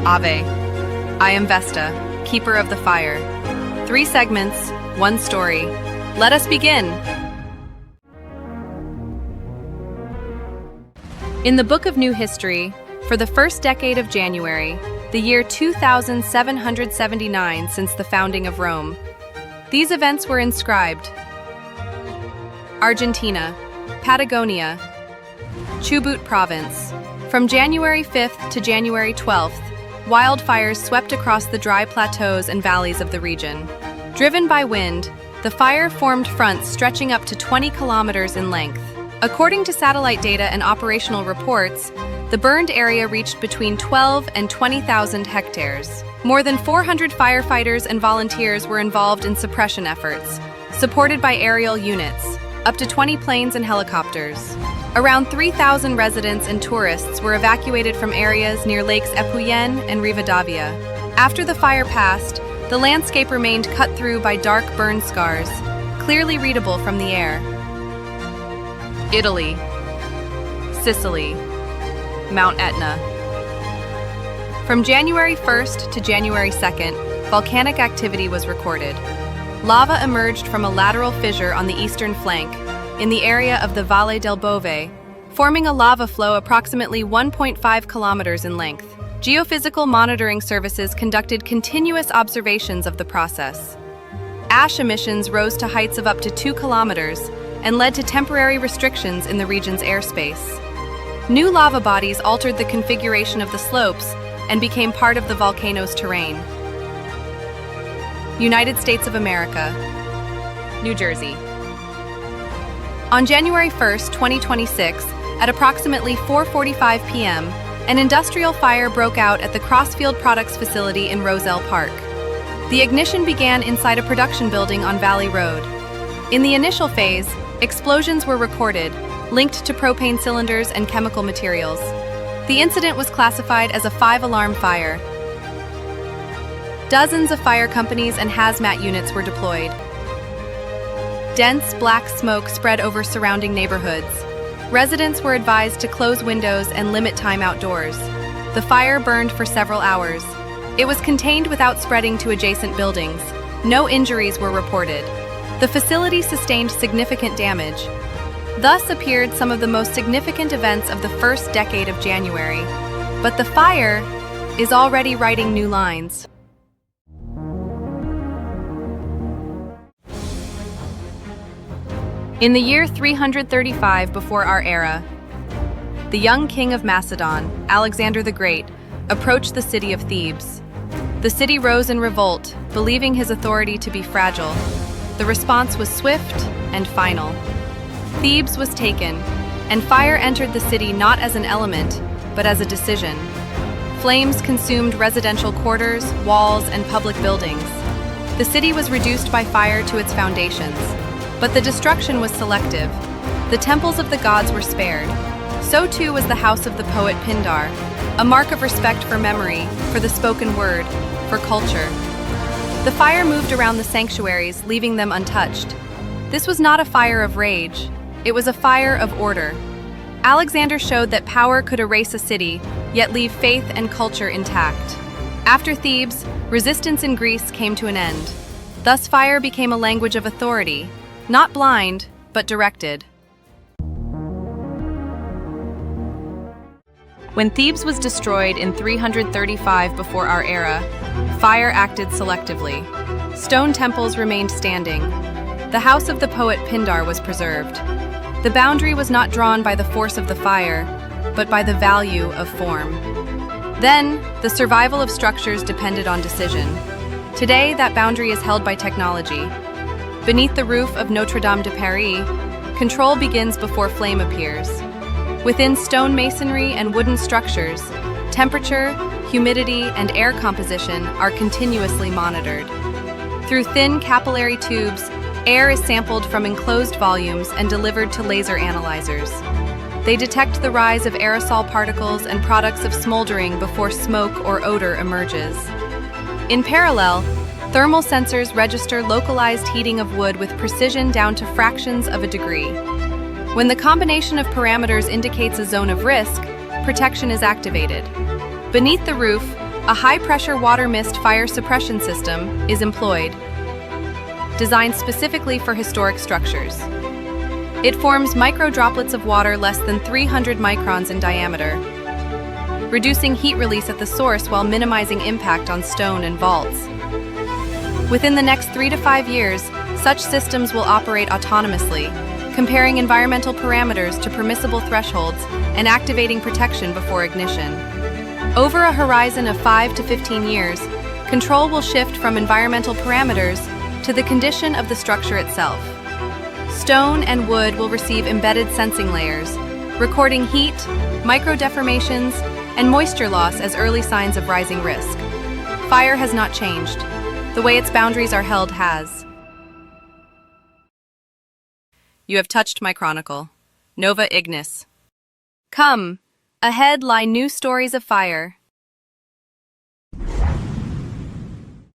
Ave. I am Vesta, keeper of the fire. 3 segments, 1 story. Let us begin. In the Book of New History, for the first decade of January, the year 2779 since the founding of Rome, these events were inscribed. Argentina, Patagonia, Chubut province. From January 5th to January 12th, wildfires swept across the dry plateaus and valleys of the region. Driven by wind, the fire formed fronts stretching up to 20 kilometers in length. According to satellite data and operational reports, the burned area reached between 12 and 20,000 hectares. More than 400 firefighters and volunteers were involved in suppression efforts, supported by aerial units, up to 20 planes and helicopters. Around 3,000 residents and tourists were evacuated from areas near lakes Epuyén and Rivadavia. After the fire passed, the landscape remained cut through by dark burn scars, clearly readable from the air. Italy, Sicily, Mount Etna. From January 1st to January 2nd, volcanic activity was recorded. Lava emerged from a lateral fissure on the eastern flank, in the area of the Valle del Bove, forming a lava flow approximately 1.5 kilometers in length. Geophysical monitoring services conducted continuous observations of the process. Ash emissions rose to heights of up to 2 kilometers and led to temporary restrictions in the region's airspace. New lava bodies altered the configuration of the slopes and became part of the volcano's terrain. United States of America, New Jersey. On January 1st, 2026, at approximately 4:45 p.m., an industrial fire broke out at the Crossfield Products facility in Roselle Park. The ignition began inside a production building on Valley Road. In the initial phase, explosions were recorded, linked to propane cylinders and chemical materials. The incident was classified as a 5-alarm fire. Dozens of fire companies and hazmat units were deployed. Dense black smoke spread over surrounding neighborhoods. Residents were advised to close windows and limit time outdoors. The fire burned for several hours. It was contained without spreading to adjacent buildings. No injuries were reported. The facility sustained significant damage. Thus appeared some of the most significant events of the first decade of January. But the fire is already writing new lines. In the year 335 before our era, the young king of Macedon, Alexander the Great, approached the city of Thebes. The city rose in revolt, believing his authority to be fragile. The response was swift and final. Thebes was taken, and fire entered the city not as an element, but as a decision. Flames consumed residential quarters, walls, and public buildings. The city was reduced by fire to its foundations. But the destruction was selective. The temples of the gods were spared. So too was the house of the poet Pindar, a mark of respect for memory, for the spoken word, for culture. The fire moved around the sanctuaries, leaving them untouched. This was not a fire of rage. It was a fire of order. Alexander showed that power could erase a city, yet leave faith and culture intact. After Thebes, resistance in Greece came to an end. Thus fire became a language of authority, not blind, but directed. When Thebes was destroyed in 335 before our era, fire acted selectively. Stone temples remained standing. The house of the poet Pindar was preserved. The boundary was not drawn by the force of the fire, but by the value of form. Then, the survival of structures depended on decision. Today, that boundary is held by technology. Beneath the roof of Notre Dame de Paris, control begins before flame appears. Within stone masonry and wooden structures, temperature, humidity, and air composition are continuously monitored. Through thin capillary tubes, air is sampled from enclosed volumes and delivered to laser analyzers. They detect the rise of aerosol particles and products of smoldering before smoke or odor emerges. In parallel, thermal sensors register localized heating of wood with precision down to fractions of a degree. When the combination of parameters indicates a zone of risk, protection is activated. Beneath the roof, A high-pressure water mist fire suppression system is employed, designed specifically for historic structures. It forms micro-droplets of water less than 300 microns in diameter, reducing heat release at the source while minimizing impact on stone and vaults. Within the next 3 to 5 years, such systems will operate autonomously, comparing environmental parameters to permissible thresholds and activating protection before ignition. Over a horizon of 5 to 15 years, control will shift from environmental parameters to the condition of the structure itself. Stone and wood will receive embedded sensing layers, recording heat, micro-deformations, and moisture loss as early signs of rising risk. Fire has not changed. The way its boundaries are held has. You have touched my chronicle. Nova Ignis. Come, ahead lie new stories of fire.